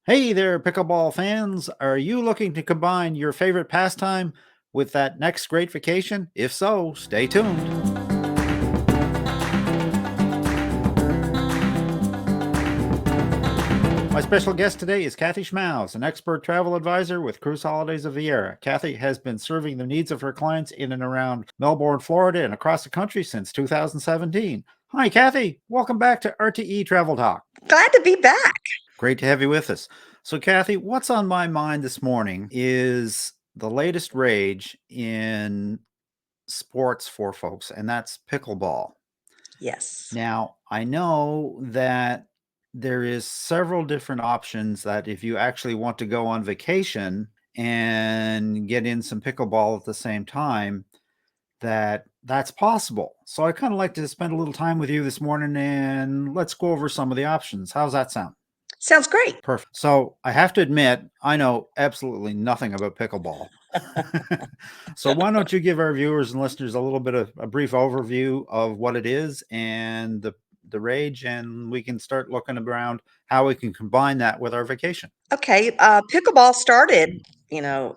Hey there, pickleball fans. Are you looking to combine your favorite pastime with that next great vacation? If so, stay tuned. My special guest today is Kathy Schmauss, an expert travel advisor with Cruise Holidays of Vieira. Kathy has been serving the needs of her clients in and around Melbourne, Florida, and across the country since 2017. Hi, Kathy. Welcome back to RTE Travel Talk. Glad to be back. Great to have you with us. So, Kathy, what's on my mind this morning is the latest rage in sports for folks, and that's pickleball. Yes. Now, I know that there is several different options that if you actually want to go on vacation and get in some pickleball at the same time, that's possible. So I kind of like to spend a little time with you this morning and let's go over some of the options. How's that sound? Sounds great. Perfect. So I have to admit, I know absolutely nothing about pickleball. So why don't you give our viewers and listeners a little bit of a brief overview of what it is and the rage, and we can start looking around how we can combine that with our vacation. Okay. Pickleball started,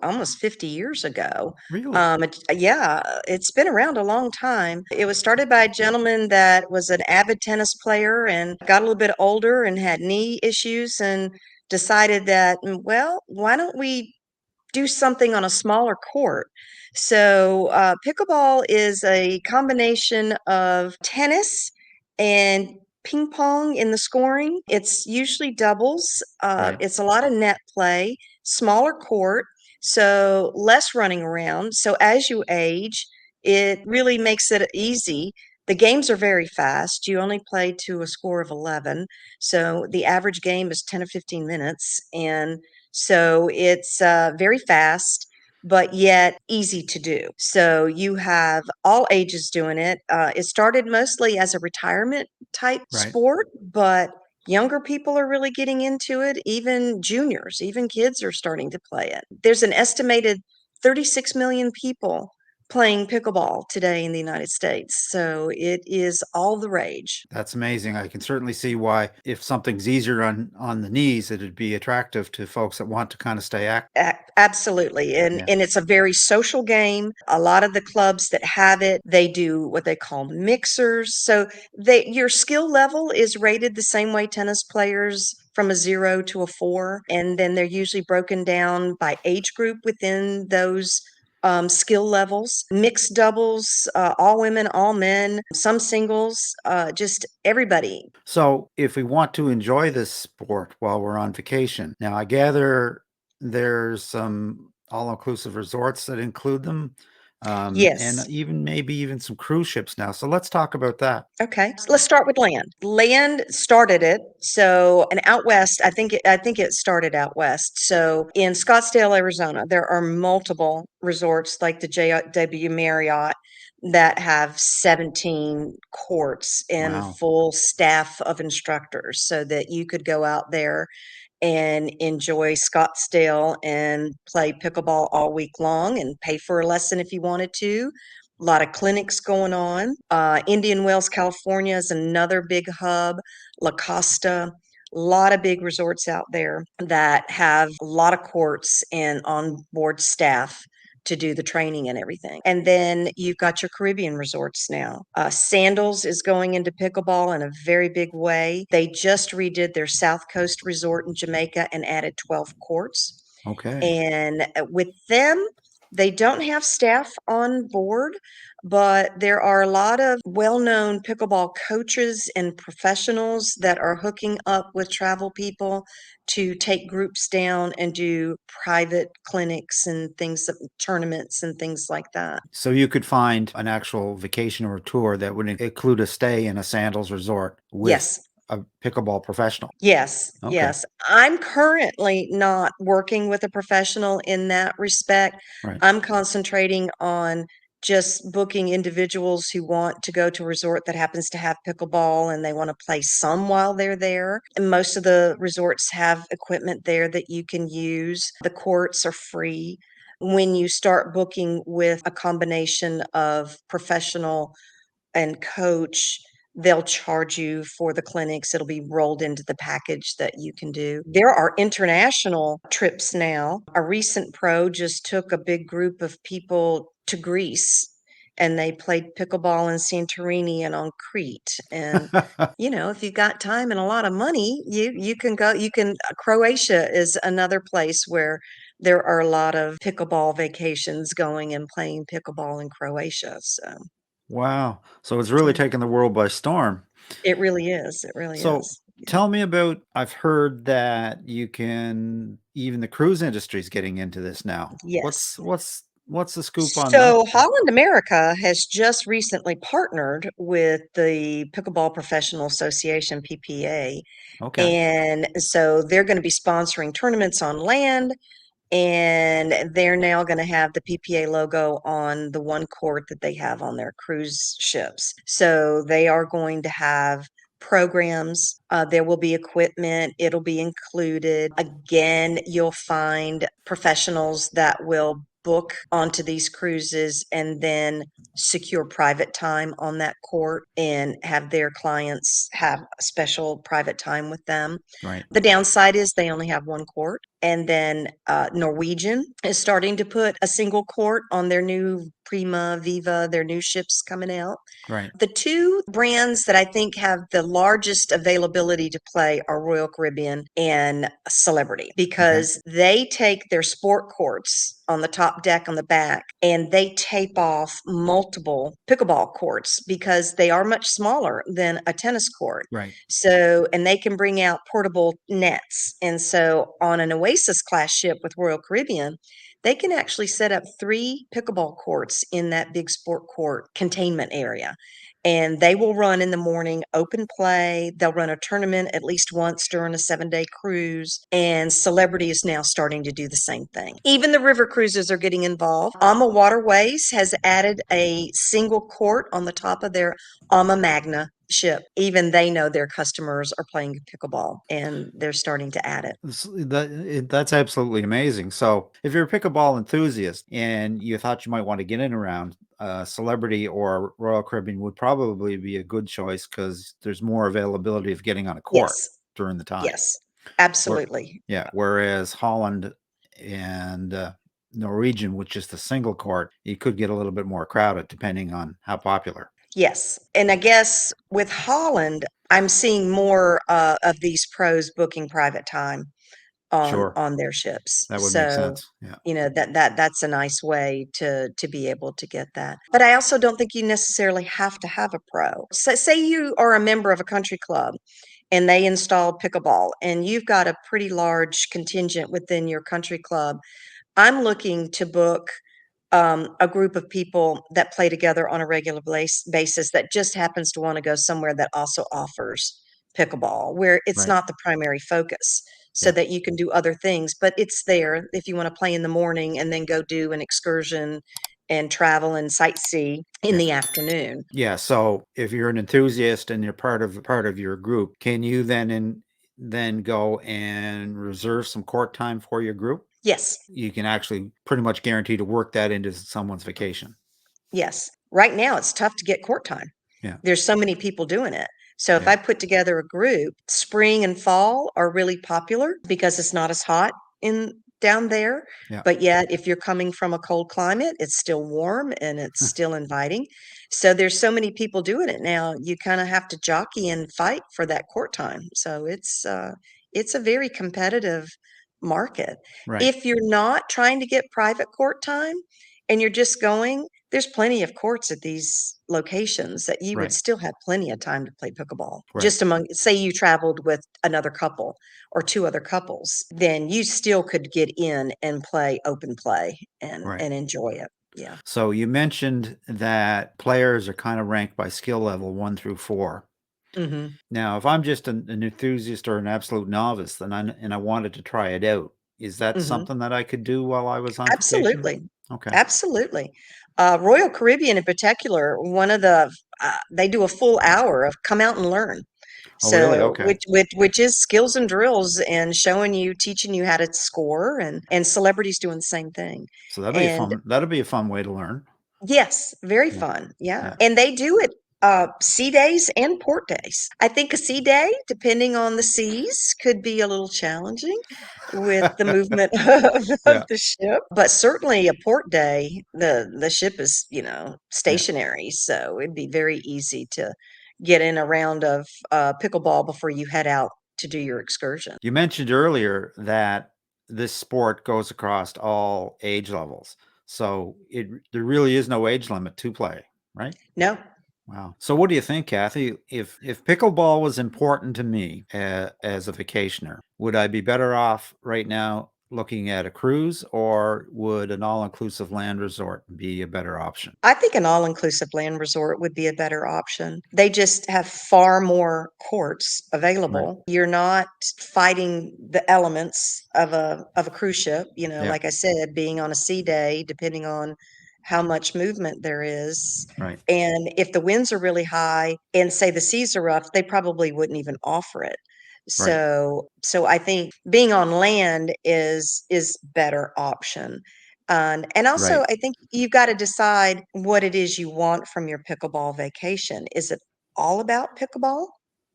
almost 50 years ago. Really? Yeah, it's been around a long time. It was started by a gentleman that was an avid tennis player and got a little bit older and had knee issues and decided that, well, why don't we do something on a smaller court? So, pickleball is a combination of tennis and ping pong in the scoring. It's usually doubles. Right. It's a lot of net play, smaller court, so less running around. So as you age, it really makes it easy. The games are very fast. You only play to a score of 11. So the average game is 10 or 15 minutes. And so it's very fast, but yet easy to do. So you have all ages doing it. It started mostly as a retirement type Right. sport, but younger people are really getting into it. Even juniors, even kids are starting to play it. There's an estimated 36 million people playing pickleball today in the United States. So it is all the rage. That's amazing. I can certainly see why if something's easier on the knees, it'd be attractive to folks that want to kind of stay active. Absolutely. And Yeah. and it's a very social game. A lot of the clubs that have it, they do what they call mixers. So your skill level is rated the same way tennis players from a 0 to a 4, and then they're usually broken down by age group within those skill levels. Mixed doubles, all women, all men, some singles, just everybody. So, if we want to enjoy this sport while we're on vacation, now I gather there's some all-inclusive resorts that include them, and Yes. even maybe even some cruise ships now. So let's talk about that. Okay, so let's start with land. Land started it. So, and out west, I think it started out west. So, in Scottsdale, Arizona, there are multiple resorts like the JW Marriott that have 17 courts and Wow. full staff of instructors so that you could go out there and enjoy Scottsdale and play pickleball all week long and pay for a lesson if you wanted to. A lot of clinics going on. Indian Wells, California is another big hub. La Costa, a lot of big resorts out there that have a lot of courts and onboard staff to do the training and everything. And then you've got your Caribbean resorts now. Sandals is going into pickleball in a very big way. They just redid their South Coast resort in Jamaica and added 12 courts. Okay. And with them, they don't have staff on board, but there are a lot of well known pickleball coaches and professionals that are hooking up with travel people to take groups down and do private clinics and things, tournaments and things like that. So you could find an actual vacation or tour that would include a stay in a Sandals resort with Yes. a pickleball professional. Yes, Okay. yes. I'm currently not working with a professional in that respect. Right. I'm concentrating on just booking individuals who want to go to a resort that happens to have pickleball and they want to play some while they're there. And most of the resorts have equipment there that you can use. The courts are free. When you start booking with a combination of professional and coach, they'll charge you for the clinics. It'll be rolled into the package that you can do. There are international trips now. A recent pro just took a big group of people to Greece and they played pickleball in Santorini and on Crete. And if you've got time and a lot of money, you can go. You can. Croatia is another place where there are a lot of pickleball vacations going and playing pickleball in Croatia. So Wow. So it's really yeah, taken the world by storm. it really is. It really So is. Yeah. tell me about, I've heard that you can, even the cruise industry is getting into this now. Yes. What's the scoop on that? So Holland America has just recently partnered with the Pickleball Professional Association (PPA), Okay. and so they're going to be sponsoring tournaments on land. And they're now going to have the PPA logo on the one court that they have on their cruise ships. So they are going to have programs. There will be equipment. It'll be included. Again, you'll find professionals that will book onto these cruises and then secure private time on that court and have their clients have special private time with them. Right. The downside is they only have one court. And then Norwegian is starting to put a single court on their new Prima, Viva, their new ships coming out. Right. The two brands that I think have the largest availability to play are Royal Caribbean and Celebrity Okay. because they take their sport courts on the top deck on the back and they tape off multiple pickleball courts because they are much smaller than a tennis court. Right. So, and they can bring out portable nets. And so on an Oasis class ship with Royal Caribbean, they can actually set up 3 pickleball courts in that big sport court containment area. And they will run in the morning open play. They'll run a tournament at least once during a 7-day cruise. And Celebrity is now starting to do the same thing. Even the river cruises are getting involved. Alma Waterways has added a single court on the top of their Alma Magna ship. Even they know their customers are playing pickleball and they're starting to add it. That's absolutely amazing. So if you're a pickleball enthusiast and you thought you might want to get in around, Celebrity or Royal Caribbean would probably be a good choice because there's more availability of getting on a court Yes, during the time. yes, Where, absolutely. yeah, whereas Holland and Norwegian, which is the single court, you could get a little bit more crowded depending on how popular. Yes. And I guess with Holland, I'm seeing more of these pros booking private time on Sure, on their ships. that would make So, sense. Yeah, that's a nice way to be able to get that. But I also don't think you necessarily have to have a pro. So, say you are a member of a country club and they installed pickleball and you've got a pretty large contingent within your country club. I'm looking to book a group of people that play together on a regular basis that just happens to want to go somewhere that also offers pickleball, where it's right. not the primary focus, so Yeah. that you can do other things, but it's there if you want to play in the morning and then go do an excursion and travel and sightsee in Yeah. the afternoon. Yeah, so if you're an enthusiast and you're part of your group, can you then go and reserve some court time for your group? Yes. You can actually pretty much guarantee to work that into someone's vacation. Yes. Right now, it's tough to get court time. Yeah. There's so many people doing it. So if Yeah. I put together a group, spring and fall are really popular because it's not as hot in down there. Yeah. But yet, if you're coming from a cold climate, it's still warm and it's still inviting. So there's so many people doing it now. You kind of have to jockey and fight for that court time. So it's a very competitive market. Right. If you're not trying to get private court time and you're just going, there's plenty of courts at these locations that you would Right. still have plenty of time to play pickleball. Right. Just among, say you traveled with another couple or 2 other couples, then you still could get in and play open play Right. and enjoy it. Yeah. So you mentioned that players are kind of ranked by skill level 1 through 4. Mhm. Now, if I'm just an enthusiast or an absolute novice, and I wanted to try it out, is that Mhm. something that I could do while I was on vacation? Absolutely. Okay. Absolutely. Royal Caribbean in particular, one of the they do a full hour of come out and learn. Oh, really? So, Okay. which is skills and drills and showing you, teaching you how to score, and celebrities doing the same thing. So that'd be a And fun that'd be a fun way to learn. yes, very Yeah. fun. Yeah. Yeah. And they do it Sea days and port days. I think a sea day, depending on the seas, could be a little challenging with the movement of Yeah, the ship. But certainly a port day, the ship is, yeah. stationary, so it'd be very easy to get in a round of pickleball before you head out to do your excursion. You mentioned earlier that this sport goes across all age levels. So there really is no age limit to play, right? No, Wow. So what do you think, Kathy? If pickleball was important to me as a vacationer, would I be better off right now looking at a cruise, or would an all-inclusive land resort be a better option? I think an all-inclusive land resort would be a better option. They just have far more courts Right. available. You're not fighting the elements of a cruise ship, Yeah. like I said, being on a sea day, depending on how much movement there is. Right. And if the winds are really high and say the seas are rough, they probably wouldn't even offer it. Right. So I think being on land is better option. And Right. also, I think you've got to decide what it is you want from your pickleball vacation. Is it all about pickleball,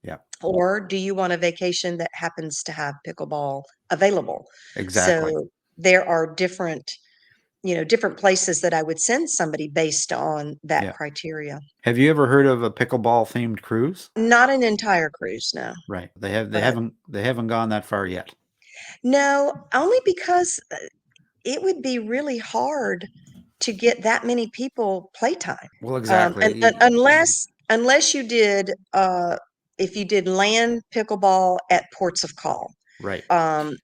Yeah. or do you want a vacation that happens to have pickleball available? Exactly. So there are different places that I would send somebody based on that Yeah. criteria. Have you ever heard of a pickleball themed cruise? Not an entire cruise, no. Right. But They haven't gone that far yet. no, only because it would be really hard to get that many people playtime. Well, And exactly. unless you did, if you did land pickleball at ports of call. Right. Um,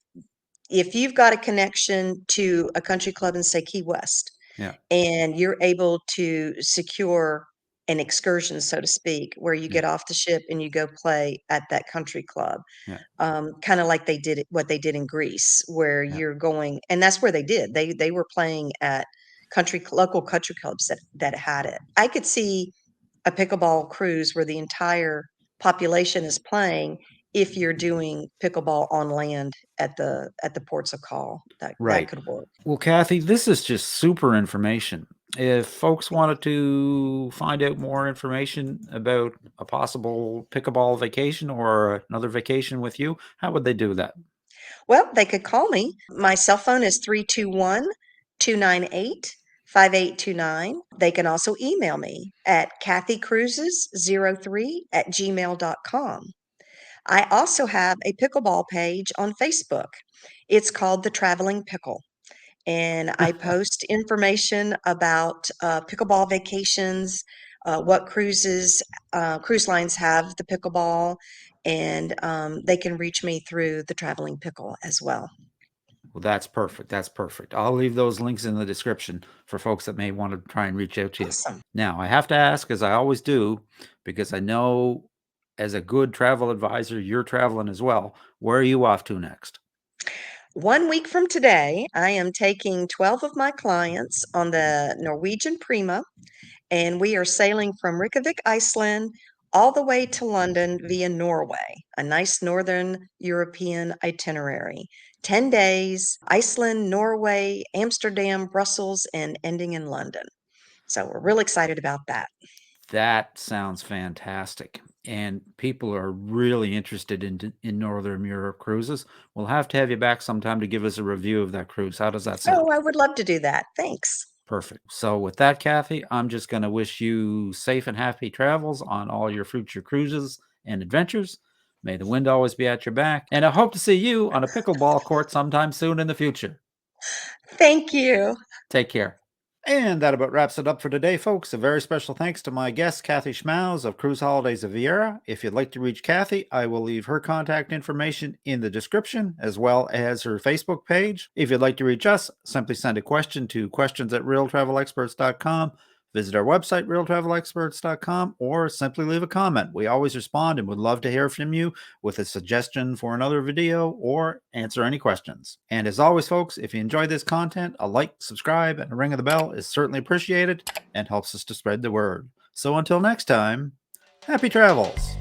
if you've got a connection to a country club in, say, Key West, Yeah. and you're able to secure an excursion, so to speak, where you Yeah. get off the ship and you go play at that country club, Yeah. kind of like what they did in Greece, where Yeah. you're going, and that's where they did. They were playing at local country clubs that had it. I could see a pickleball cruise where the entire population is playing if you're doing pickleball on land at the ports of call. That Right. could work. Well, Kathy, this is just super information. If folks wanted to find out more information about a possible pickleball vacation or another vacation with you, how would they do that? Well, they could call me. My cell phone is 321-298-5829. They can also email me at kathycruises03@gmail.com. I also have a pickleball page on Facebook. It's called The Traveling Pickle, and I post information about pickleball vacations, what cruise lines have the pickleball, and they can reach me through The Traveling Pickle as well. Well, that's perfect. That's perfect. I'll leave those links in the description for folks that may want to try and reach out to you. Awesome. Now, I have to ask, as I always do, because I know as a good travel advisor, you're traveling as well. Where are you off to next? 1 week from today, I am taking 12 of my clients on the Norwegian Prima, and we are sailing from Reykjavik, Iceland, all the way to London via Norway, a nice Northern European itinerary. 10 days, Iceland, Norway, Amsterdam, Brussels, and ending in London. So we're real excited about that. That sounds fantastic. And people are really interested in Northern Europe cruises. We'll have to have you back sometime to give us a review of that cruise. How does that sound? Oh, I would love to do that. Thanks. Perfect. So with that, Kathy, I'm just going to wish you safe and happy travels on all your future cruises and adventures. May the wind always be at your back. And I hope to see you on a pickleball court sometime soon in the future. Thank you. Take care. And that about wraps it up for today, folks. A very special thanks to my guest, Kathy Schmauss of Cruise Holidays of Viera. If you'd like to reach Kathy, I will leave her contact information in the description, as well as her Facebook page. If you'd like to reach us, simply send a question to questions@realtravelexperts.com. Visit our website, realtravelexperts.com, or simply leave a comment. We always respond and would love to hear from you with a suggestion for another video or answer any questions. And as always, folks, if you enjoyed this content, a like, subscribe, and a ring of the bell is certainly appreciated and helps us to spread the word. So until next time, happy travels.